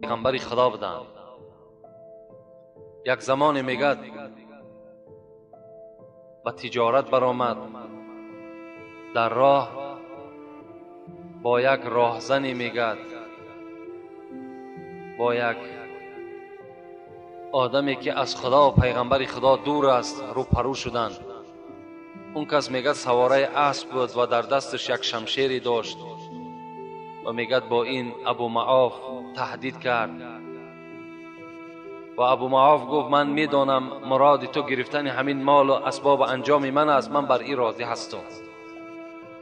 پیغمبری خدا بودن. یک زمان میگد به تجارت برآمد، در راه با یک راهزنی میگد، با یک آدمی که از خدا و پیغمبر خدا دور است رو پرو شدند. اون کس میگد سواره اسب بود و در دستش یک شمشیری داشت و میگد با این ابو معاف تهدید کرد و ابو معاف گفت من میدانم مراد تو گرفتن همین مال و اسباب انجام من است، من بر این راضی هستم.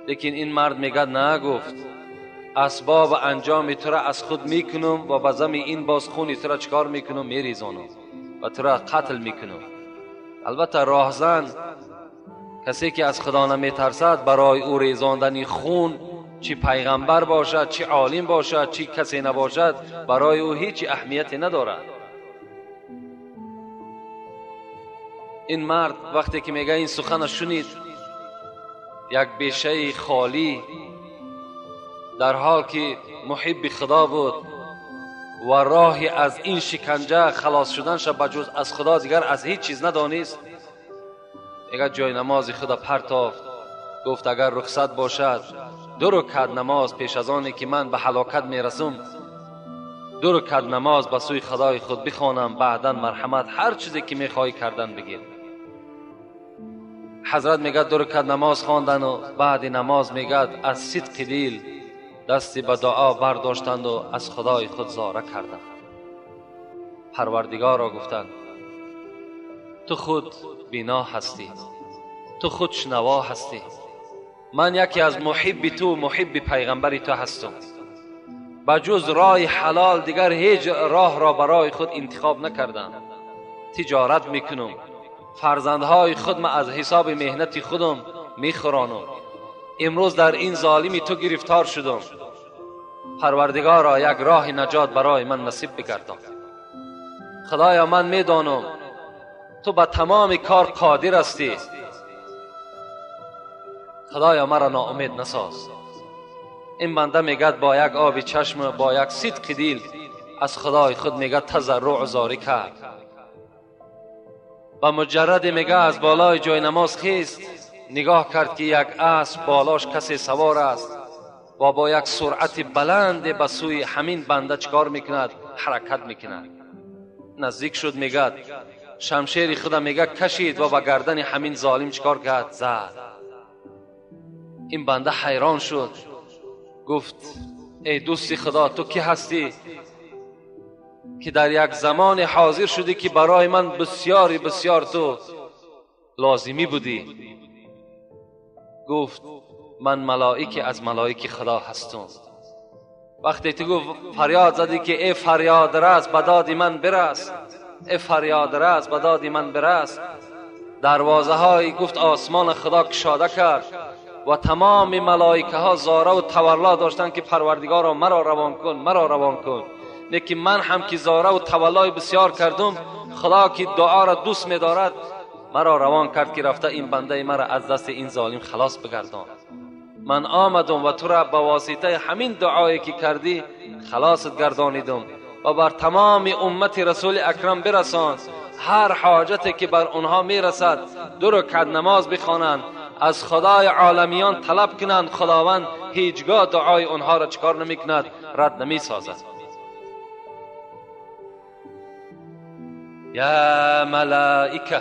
لیکن این مرد میگد نه، گفت اسباب انجام تو را از خود میکنم و بزم این باز خونی تو را چکار میکنم، میریزانم و تو را قتل میکنم. البته راهزن، کسی که از خدا نمیترسد، برای او ریزاندن خون، چی پیغمبر باشد، چی عالم باشد، چی کسی نباشد، برای او هیچ اهمیتی ندارد. این مرد وقتی که میگه این سخن شنید، یک بیشه خالی در حال که محب خدا بود و راهی از این شکنجه خلاص شدنش بجز از خدا دیگر از هیچ چیز ندانست، میگه جای نماز خدا پرتافت، گفت اگر رخصت باشد 2 رکعت نماز پیش از آنی که من به هلاکت میرسم 2 رکعت نماز به سوی خدای خود بخوانم، بعدا مرحمت هر چیزی که میخوای کردن بگیر. حضرت میگه 2 رکعت نماز خواندن و بعد نماز میگه از صدق دل دستی به دعا برداشتند و از خدای خود زاره کردند. پروردگار را گفتند تو خود بینا هستی، تو خود شنوا هستی، من یکی از محب تو، محب پیغمبر تو هستم. بجز راه حلال دیگر هیچ راه را برای خود انتخاب نکردم. تجارت میکنم، فرزندهای خود ما از حساب مهنت خودم میخورانم. امروز در این ظالمی تو گرفتار شدم. پروردگارا یک راه نجات برای من نصیب بگردان. خدایا من میدانم تو به تمام کار قادر هستی. خدایا مرا ناامید نساز. این بنده میگد با یک آب چشم، با یک صدق دل از خدای خود میگد تضرع و زاری کرد. و مجرد میگه از بالای جای نماز خیست، نگاه کرد که یک اسب بالاش کسی سوار است و با یک سرعت بلند به سوی همین بنده چکار میکند؟ حرکت میکند. نزدیک شد، میگه شمشیر خدا میگه کشید و به گردن همین ظالم چکار کرد؟ زد. این بنده حیران شد، گفت ای دوستی خدا تو کی هستی که در یک زمان حاضر شدی که برای من بسیاری بسیار تو لازمی بودی؟ گفت من ملائک از ملائک خدا هستم. وقتی تو گفت فریاد زدی که ای فریاد رس به داد من برس، ای فریاد رس به داد من برس، دروازه های گفت آسمان خدا کشاده کرد و تمام ملائکه ها زاره و تولا داشتن که پروردگارا مرا روان کن، مرا روان کن. لیکن من هم که زاره و تولای بسیار کردم، خدا که دعا را دوست می دارد مرا روان کرد که رفته این بنده مرا از دست این ظالم خلاص بگردان. من آمدم و تو را به واسطه همین دعایی که کردی خلاصت گردانیدم و بر تمام امت رسول اکرم برسان. هر حاجتی که بر اونها میرسد 2 رکعت نماز بخوانند، از خدای عالمیان طلب کنند. خداوند هیچگاه دعای اونها را چکار نمی کند؟ رد نمی سازد. یا ملائکه،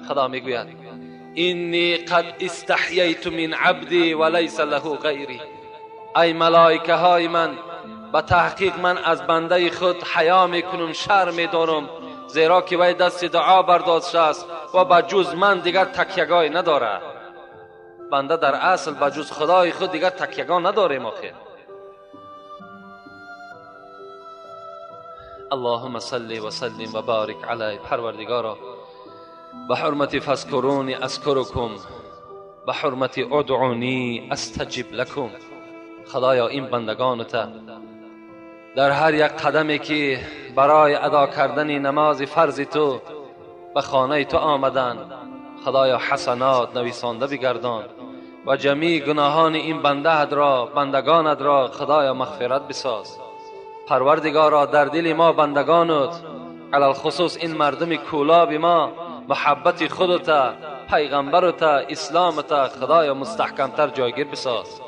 خدا میگوید اینی قد استحییت من عبدی و لیس له غیری. ای ملائکه های من، به تحقیق من از بنده خود حیا میکنم، شرم میدارم، زیرا که وی دست دعا برداشته است و بجز من دیگر تکیه‌گاهی نداره. بنده در اصل بجز خدای خود دیگر تکیه‌گاه نداریم. آخر اللهم صل و سلم و بارک علی. پروردگارا به حرمت فذکرونی اذکرکم، به حرمت ادعونی استجب لکم. خدایا این بندگانت در هر یک قدمی که برای ادا کردن نماز فرض تو به خانه تو آمدند، خدایا حسنات نویسانده بگردان و جمیع گناهان این بندگانت را خدایا مغفرت بساز. پروردگارا در دل ما بندگانت، علال خصوص این مردم کولاب ما، محبت خودت، پیغمبرت، اسلامت خدایا مستحکمتر جایگیر بساز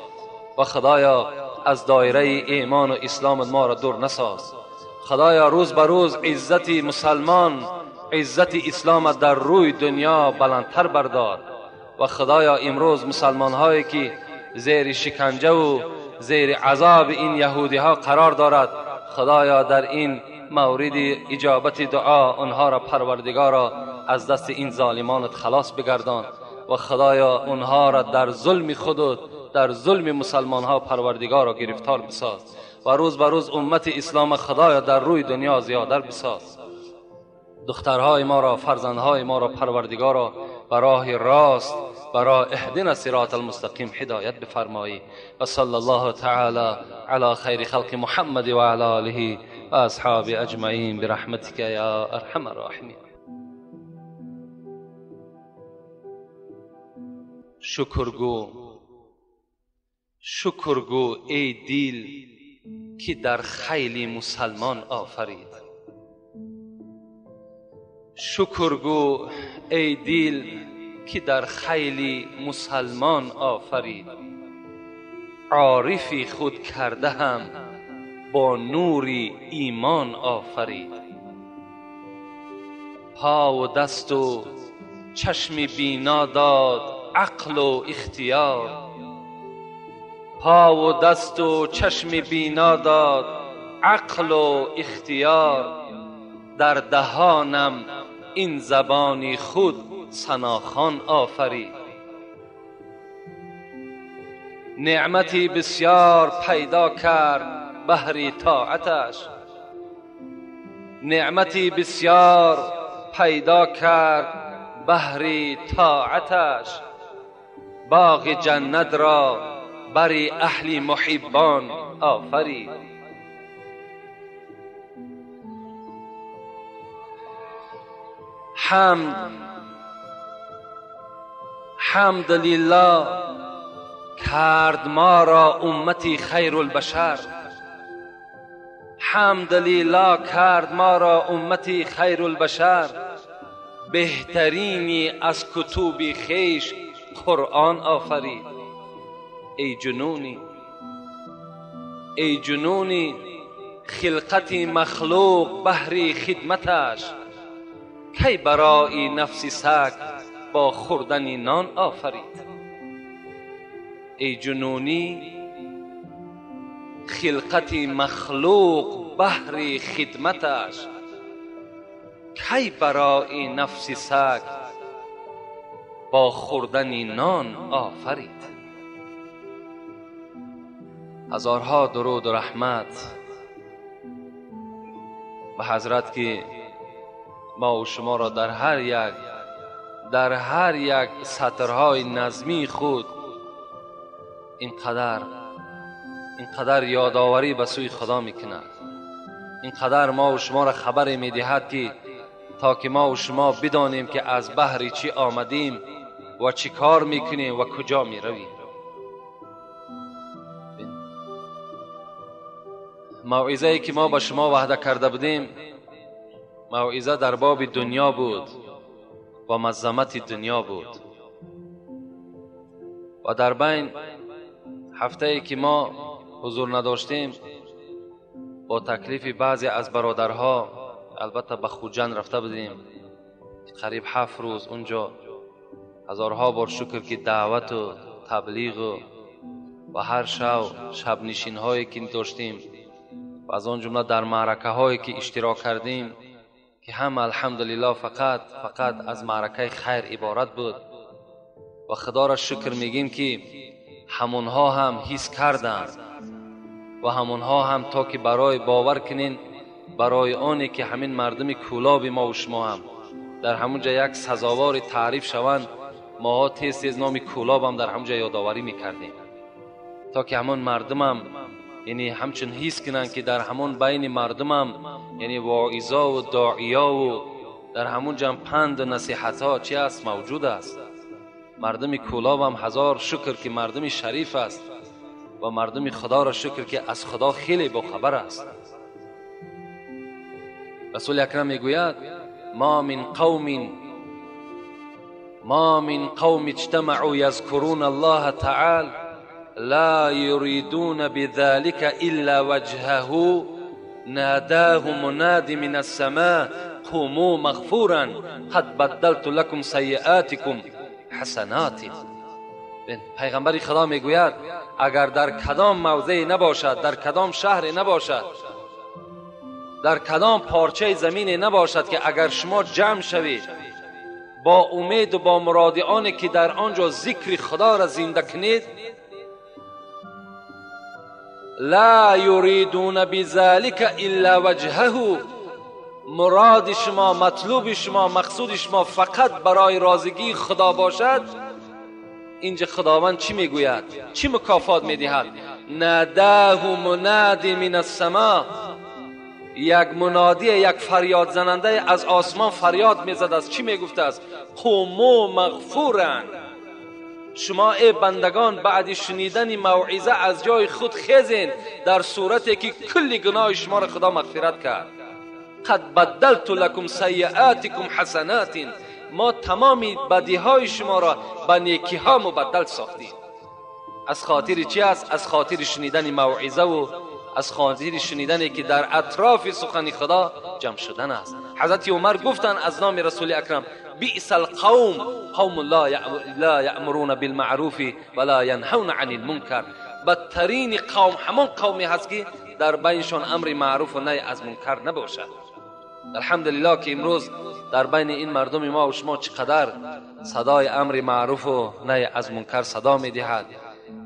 و خدایا از دایره ایمان و اسلام ما را دور نساز. خدایا روز به روز عزت مسلمان، عزت اسلام در روی دنیا بلندتر بردار و خدایا امروز مسلمان هایی که زیر شکنجه و زیر عذاب این یهودی ها قرار دارد، خدایا در این مورد اجابت دعا آنها را پروردگارا از دست این ظالمانت خلاص بگردان و خدایا آنها را در ظلم خودت، در ظلم مسلمان ها پروردگارا گرفتار بساز و روز به روز امت اسلام خدایا در روی دنیا زیادر بساز. دخترهای ما را، فرزندهای ما را پروردگارا به راه راست، به راه اهدنا الصراط المستقیم هدایت بفرمایی و صلی الله تعالی علی خیر خلق محمد و علی آله و اصحاب اجمعین برحمتک یا ارحم الراحمین. شکرگو ای دل که در خیل مسلمان آفرید. شکرگو ای دل که در خیل مسلمان آفرید. عارفی خود کرده هم با نور ایمان آفرید. پا و دست و چشم بینا داد عقل و اختیار. پا و دست و چشم بینا داد عقل و اختیار. در دهانم این زبانی خود ثناخوان آفرید. نعمتی بسیار پیدا کرد بهر طاعتش. نعمتی بسیار پیدا کرد بهر طاعتش. باغ جنت را بر اهل محبان آفرید. حمد لله کرد ما را امتی خیر البشر. حمد لله کرد ما را امتی خیر البشر. بهترینی از کتب خیش قرآن آفرید. ای جنونی خلقت مخلوق بهر خدمتش. کی برای نفس سگ با خوردن نان آفرید. ای جنونی خلقت مخلوق بهر خدمتش. کی برای نفس سگ با خوردن نان آفرید. هزارها درود و رحمت به حضرت که ما و شما را در هر یک سطرهای نظمی خود اینقدر یادآوری به سوی خدا میکند. اینقدر ما و شما را خبر میدهد که تا که ما و شما بدانیم که از بحر چی آمدیم و چی کار میکنیم و کجا میرویم. موعظه ای که ما با شما وعده کرده بودیم موعظه در باب دنیا بود و مظلمت دنیا بود و در بین هفته ای که ما حضور نداشتیم با تکلیف بعضی از برادرها البته به خوجند رفته بودیم. قریب 7 روز اونجا هزارها بار شکر که دعوت و تبلیغ و هر شب نشین هایی که داشتیم و از آن جمله در معرکه هایی که اشتراک کردیم که هم الحمدلله فقط از معرکه خیر عبارت بود و خدا را شکر میگیم که همونها هم حس کردند و همونها هم تا که برای باور کنین برای آنی که همین مردم کولاب ما و شما هم در همونجا یک سزاوار تعریف شوند، ما تیز نام کولاب هم در همونجا یادآوری میکردیم تا که همون مردم هم یعنی همچون حس کنن که در همون بین مردم هم یعنی واعظا و داعیا و در همون جمع پند و نصیحت ها چی است موجود است. مردم کولاب هم هزار شکر که مردم شریف است و مردم خدا را شکر که از خدا خیلی با خبر است. رسول اکرم میگوید ما من قوم اجتمعوا یذکرون الله تعالی لا يريدون بذلك الا وجهه ناداه مناد من السماء قوموا مغفورا قد بدلت لكم سیئاتكم حسنات. پیغمبر خدا میگوید اگر در کدام موضعی نباشد، در کدام شهری نباشد، در کدام پارچه زمینی نباشد که اگر شما جمع شوید با امید و با مراد آنی که در آنجا ذکر خدا را زنده کنید، لا یریدون بذلک الا وجهه، مراد شما، مطلوب شما، مقصود شما فقط برای رازگی خدا باشد، اینجا خداوند چی میگوید؟ چی مکافات میدهد؟ ناداه مناد من السماء، یک منادی، یک فریاد زننده از آسمان فریاد میزد است. چی میگفته است؟ قوموا مغفورا، شما ای بندگان بعد شنیدن موعظه از جای خود خیزین، در صورتی که کل گناه شما را خدا مغفرت کرد. قد بدلت لكم سیئاتكم حسنات، ما تمام بدی های شما را به نیکی ها مبدل ساختیم. از خاطر چی است؟ از خاطر شنیدن موعظه و از خاطر شنیدنی که در اطراف سخن خدا جمع شدن است. حضرت عمر گفتن از نام رسول اکرم بئس القوم قوم لا یأمرون بالمعروف ولا ینهون عن المنکر، بدترین قوم همان قومی هست که در بینشان امر معروف و نهی از منکر نباشد. الحمدلله که امروز در بین این مردم ما و شما چقدر صدای امر معروف و نهی از منکر صدا میدهد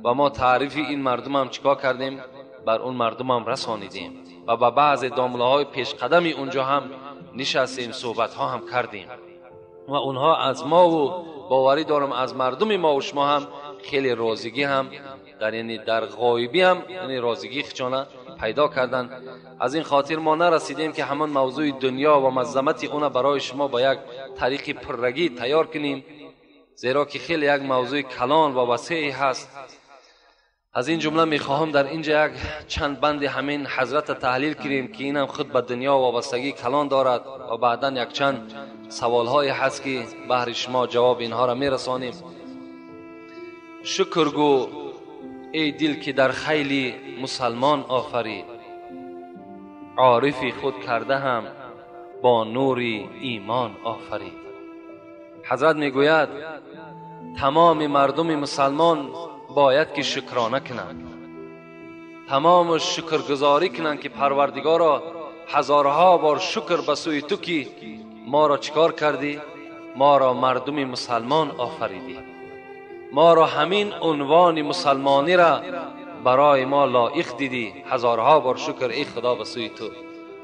و ما تعریف این مردم هم چیکار کردیم؟ بر اون مردم هم رسانیدیم و با بعض دامله های پیش قدمی اونجا هم نشستیم، صحبت ها هم کردیم و اونها از ما و باوری دارم از مردم ما و شما هم خیلی رازگی هم در غایبی هم رازگی خچانه پیدا کردن. از این خاطر ما نرسیدیم که همان موضوع دنیا و مظلمت اون برای شما با یک طریق پررگی تیار کنیم، زیرا که خیلی یک موضوع کلان و وسیع هست. از این جمله میخواهم در اینجا یک چند بند همین حضرت تحلیل کنیم که اینم خود به دنیا وابستگی کلان دارد و بعدا یک چند سوال های هست که بهر شما جواب اینها را میرسانیم. شکر گو ای دل که در خیلی مسلمان آفرید، عارفی خود کرده هم با نوری ایمان آفرید. حضرت میگوید تمام مردم مسلمان باید که شکرانه کنند، تمام شکرگزاری کنند که پروردگارا هزارها بار شکر به سوی تو که ما را چیکار کردی؟ ما را مردم مسلمان آفریدی، ما را همین عنوان مسلمانی را برای ما لایق دیدی. هزارها بار شکر ای خدا به سوی تو.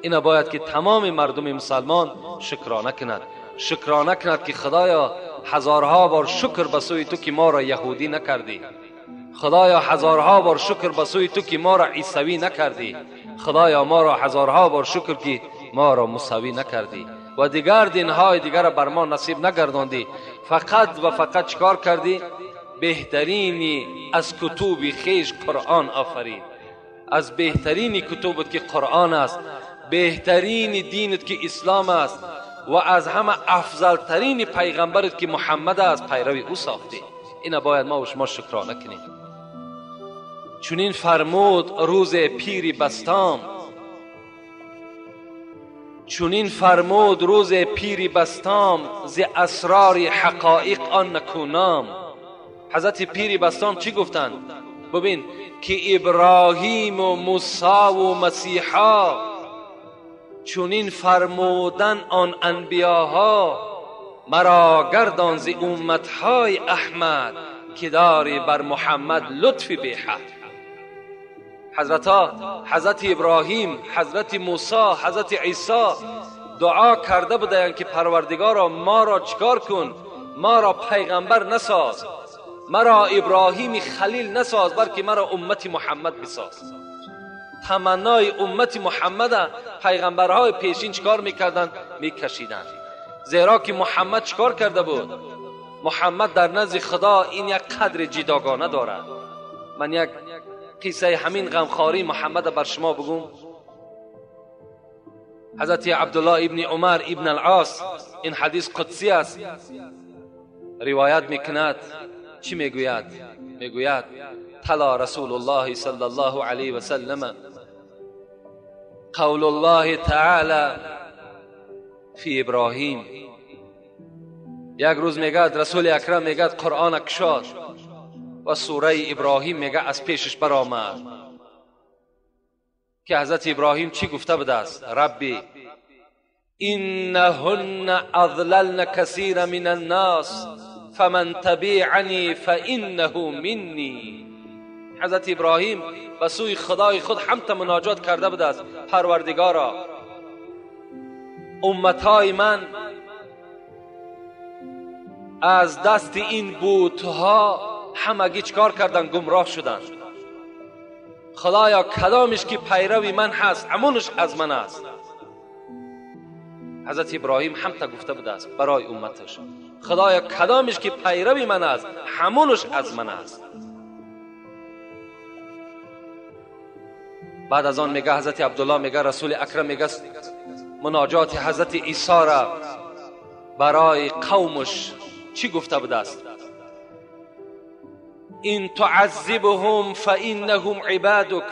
اینا باید که تمام مردم مسلمان شکرانه کند، شکرانه کند که خدایا هزارها بار شکر به سوی تو که ما را یهودی نکردی، خدایا هزارها بار شکر به سوی تو که ما را عیسوی نکردی، خدایا ما را هزارها بار شکر که ما را موسوی نکردی و دیگر دینهای دیگر بر ما نصیب نگرداندی. فقط و فقط چکار کردی؟ بهترینی از کتب خیش قرآن آفرید. از بهترین کتبت که قرآن است، بهترین دینت که اسلام است و از همه افضل ترین پیغمبرت که محمد است پیروی او ساختی. اینا باید ما و شما شکرانه کنیم. چنین فرمود روز پیری بستام، چنین فرمود روز پیری بستام، ز اسرار حقایق آن نکونام. حضرت پیری بستام چی گفتن؟ ببین که ابراهیم و موسی و مسیحا چنین فرمودن آن انبیاها، مرا گردان ز امتهای احمد که داری بر محمد لطف به حد. حضرت ابراهیم، حضرت موسی، حضرت عیسی دعا کرده بودند که پروردگارا ما را چیکار کن؟ ما را پیغمبر نساز، مرا ابراهیم خلیل نساز، بلکه مرا امت محمد بساز. تمنای امت محمد پیغمبرهای پیشین چیکار میکردند؟ میکشیدند. زیرا که محمد چیکار کرده بود؟ محمد در نزد خدا این یک قدر جداگانه دارد. من یک قصه همین غمخواری محمد بر شما بگم. حضرت عبدالله ابن عمر ابن العاص، این حدیث قدسی است، روایت میکند. چی میگوید؟ میگوید تلا رسول الله صلی الله علیه و سلم قول الله تعالی فی ابراهیم. یک روز میگد رسول اکرم میگد قرآن کشاد و سوره ابراهیم میگه از پیشش برآمد که حضرت ابراهیم چی گفته بوده است؟ ربی انهن اضللن کثیر من الناس فمن تبعنی فانه منی. حضرت ابراهیم به سوی خدای خود همت مناجات کرده بوده است: پروردگارا، امتهای من از دست این بتها همگی چکار کردن؟ گمراه شدن. خدایا کدامش که پیروی من هست همونش از من است. حضرت ابراهیم همتا گفته بوده است برای امتش: خدایا کدامش که پیروی من است همونش از من است. بعد از آن میگه حضرت عبدالله میگه رسول اکرم میگه مناجات حضرت عیسی را برای قومش چی گفته بوده است؟ این تعذبهم فانهم عبادک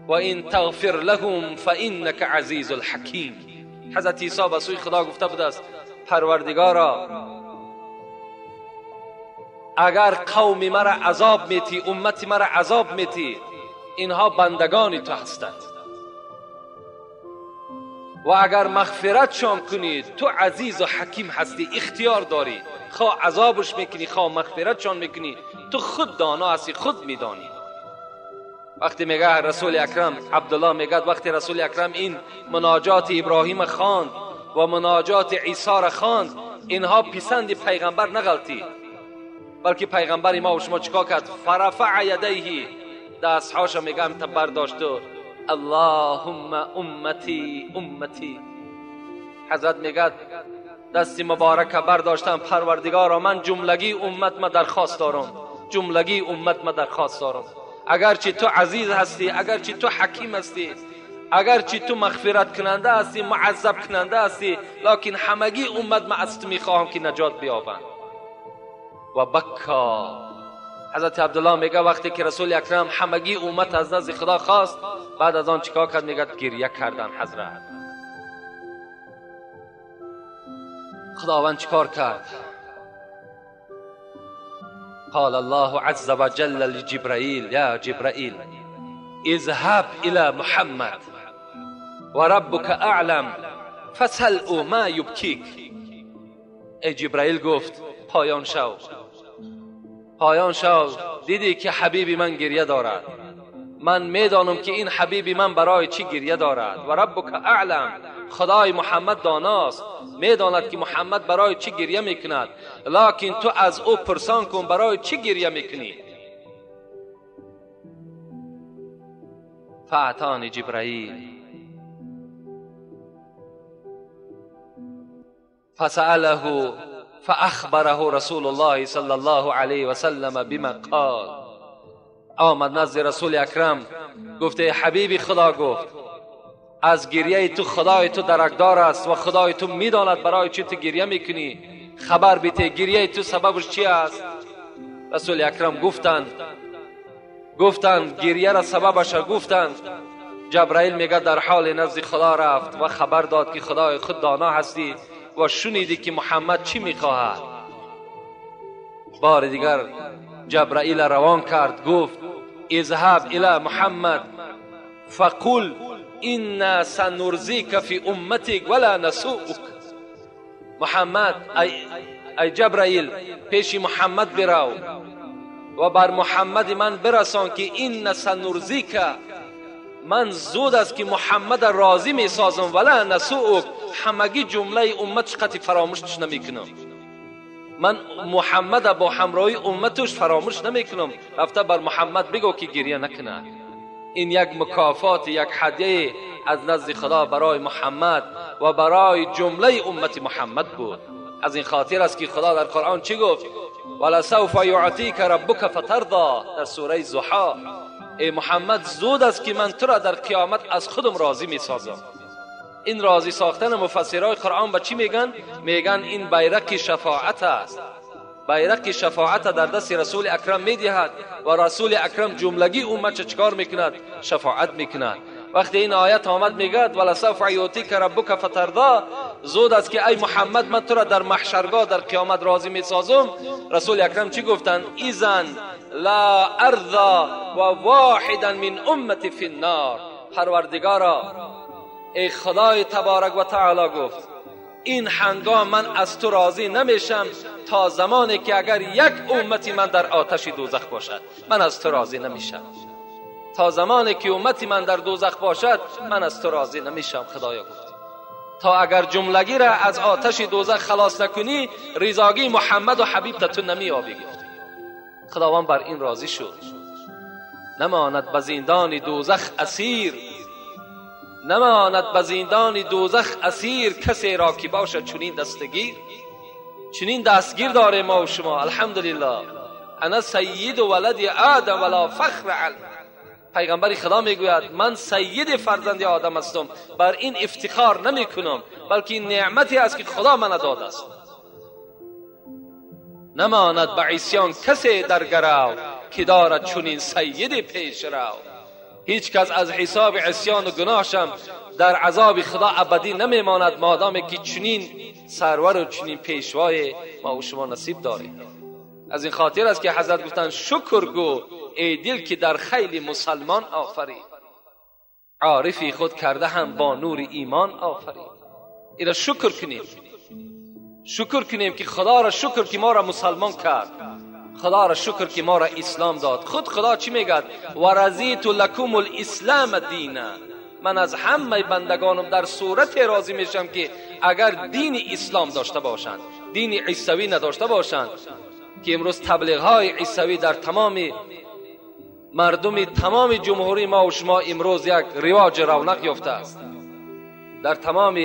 و این تغفر لهم فانک عزیز الحکیم. حضرت عیسی به سوی خدا گفته بوده است: پروردگارا، اگر قوم مرا عذاب میتی، امت مرا عذاب میتی، اینها بندگان تو هستند و اگر مغفرتشان کنید تو عزیز و حکیم هستی، اختیار داری، خواه عذابش میکنی خواه مغفرتشان میکنی، تو خود دانا هستی، خود میدانی. وقتی میگه رسول اکرم، عبدالله میگه وقتی رسول اکرم این مناجات ابراهیم خواند و مناجات عیسی را خواند، اینها پسند پیغمبر نغلطی، بلکه پیغمبر ما و شما چیکار کرد؟ فرفع یدیه، دستهاش میگم تا برداشت و اللهم امتی امتی. حضرت میگه دستی مبارک برداشتم: پروردگارا، من جملگی امت ما درخواست دارم، جملگی امت ما درخواست دارم، اگرچه تو عزیز هستی، اگرچه تو حکیم هستی، اگرچه تو مغفرت کننده هستی، معذب کننده هستی، لکن همگی امت ما از تو میخواهم که نجات بیابند. و بکا. حضرت عبدالله میگه وقتی که رسول اکرم همگی امت از نزد خدا خواست، بعد از آن چیکار کرد؟ میگه گریه کردن. حضرت خداوند چیکار کرد؟ قال الله عز وجل لجبرائیل: یا جبرائیل اذهب الى محمد و ربک اعلم فسأله ما یبکیک. ای جبرائیل گفت پایان شو، پایان شو، دیدی که حبیبی من گریه دارد، من میدانم که این حبیبی من برای چی گریه دارد. و ربک اعلم، خدای محمد داناست، میداند که محمد برای چی گریه میکند، لکن تو از او پرسان کن برای چی گریه میکنی. فاتانی جبرائیل فسأله فاخبره رسول الله صلی الله علیه و سلم بما قال. آمد نزد رسول اکرم، گفته حبیبی خدا گفت از گریه تو خدای تو درکدار است و خدای تو میداند برای چی تو گریه میکنی، خبر بیته گریه تو سببش چی است؟ رسول اکرم گفتند گریه را سببش گفتند. جبرائیل میگه در حال نزد خدا رفت و خبر داد که خدای خود دانا هستی و شنیدی که محمد چی میخواهد. بار دیگر جبرائیل روان کرد، گفت اذهب الی محمد فقل إنا سنرزيك في امتك ولا نسوءك. محمد ای جبرائیل پیش محمد برو و بر محمد من برسان که این سنرزیک، من زود است که محمد راضی می سازم، ولا نسوءک، همگی جمله امت قطعی فراموشش نمیکنم. من محمد با همراهی امتش فراموش نمیکنم. رفته بر محمد بگو که گریه نکنه. این یک مکافات، یک هدیه از نزد خدا برای محمد و برای جمله امت محمد بود. از این خاطر است که خدا در قرآن چی گفت؟ ولسوف یعطیک ربک فترضی در سوره ضحی. ای محمد زود است که من تو را در قیامت از خودم راضی می سازم. این راضی ساختن مفسرای قرآن به چی میگن؟ میگن این بیرق شفاعت است. بیرق شفاعت در دست رسول اکرم میدهد و رسول اکرم جملگی امت چکار میکند؟ شفاعت میکند. وقتی این آیت آمد میگد ولسوف یعطیک ربک فترضی، زود است که ای محمد من تو را در محشرگاه در قیامت راضی میسازم، رسول اکرم چی گفتن؟ اذن لا ارضى و واحدا من امتی فی النار. پروردگارا، ای خدای تبارک و تعالی گفت این هنگام من از تو راضی نمیشم تا زمانی که اگر یک امتی من در آتش دوزخ باشد، من از تو راضی نمیشم. تا زمانی که امتی من در دوزخ باشد من از تو راضی نمیشم. خدایا گفت تا اگر جملگی را از آتش دوزخ خلاص نکنی رضاگی محمد و حبیب تو نمیابی. گفت خداوند بر این راضی شد. نماند به زندان دوزخ اسیر، نماند به زندان دوزخ اسیر کسی را که باشد چنین دستگیر. چنین دستگیر داره ما و شما. الحمدلله انا سید ولد آدم ولا فخر علی. پیغمبر خدا میگوید من سید فرزند آدم هستم، بر این افتخار نمی کنم، بلکه این نعمتی است که خدا من داده است. نماند به عصیان کسی در گرو که دارد چنین سید پیش رو. هیچ کس از حساب عصیان و گناهشم در عذاب خدا ابدی نمیماند مادامی که چنین سرور و چنین پیشوای ما و شما نصیب داریم. از این خاطر است که حضرت گفتن شکر گو ای دل که در خیل مسلمان آفرید، عارفی خود کرده هم با نور ایمان آفرید. اینا شکر کنیم، شکر کنیم که خدا را شکر که ما را مسلمان کرد، خدا را شکر که ما را اسلام داد. خود خدا چی میگه؟ و رضیت لکم الاسلام دینا. من از همه بندگانم در صورت راضی میشم که اگر دین اسلام داشته باشند، دین عیسوی نداشته باشند، که امروز تبلیغ های عیسوی در تمام مردم تمام جمهوری ما و شما امروز یک رواج رونق یافته است. در تمام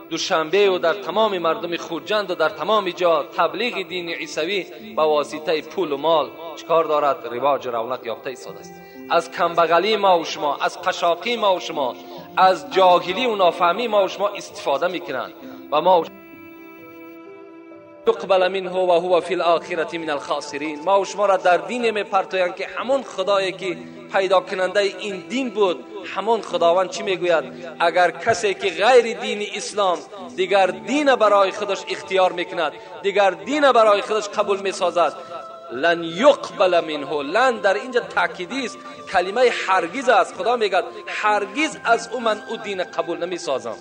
دوشنبه و در تمام مردم خوجند و در تمام جا تبلیغ دین عیسوی با واسطه پول و مال چکار دارد؟ رواج رونق یافته ایستاده است. از کمبغلی ما و شما، از قشاقی ما و شما، از جاهلی و نافهمی ما و شما استفاده میکنند و ما تقبل منه و هو فی الاخره من الخاسرین. ما و شما را در دین میپرتویند که همون خدایی که پیدا کننده این دین بود، همون خداوند چی میگوید؟ اگر کسی که غیر دین اسلام دیگر دین برای خودش اختیار میکند، دیگر دین برای خودش قبول میسازد، لن یقبل منه. لن در اینجا تاکیدی است، کلمه هرگز است. خدا میگه هرگز از او من او دین قبول نمیسازم.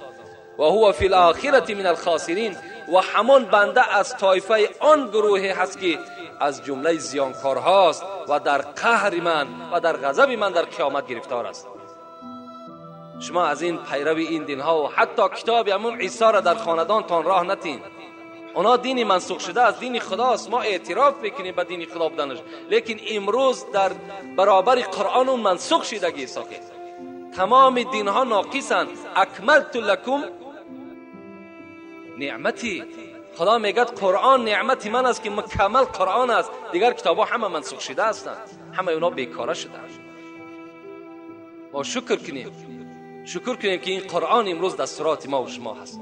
و هو فی الاخره من الخاسرین. و همون بنده از طایفه آن گروه هست که از جمله زیانکارهاست و در قهر من و در غضب من در قیامت گرفتار است. شما از این پیروی این دین ها و حتی کتاب همون عیسی را در خاندانتان راه نتین. اونا دین منسوخ شده از دین خداست. ما اعتراف میکنیم به دین خدا بودنش، لیکن امروز در برابر قرآن اون منسوخ شدگی ساخته. تمام دین ها ناقصند. اکملت لکم نعمتی. خدا میگه قرآن نعمتی من است که مکمل قرآن است. دیگر کتاب ها همه منسوخ شده هستند، همه اونا بیکاره شدند. ما شکر کنیم، شکر کنیم که این قرآن امروز دستورات ما و شما هست.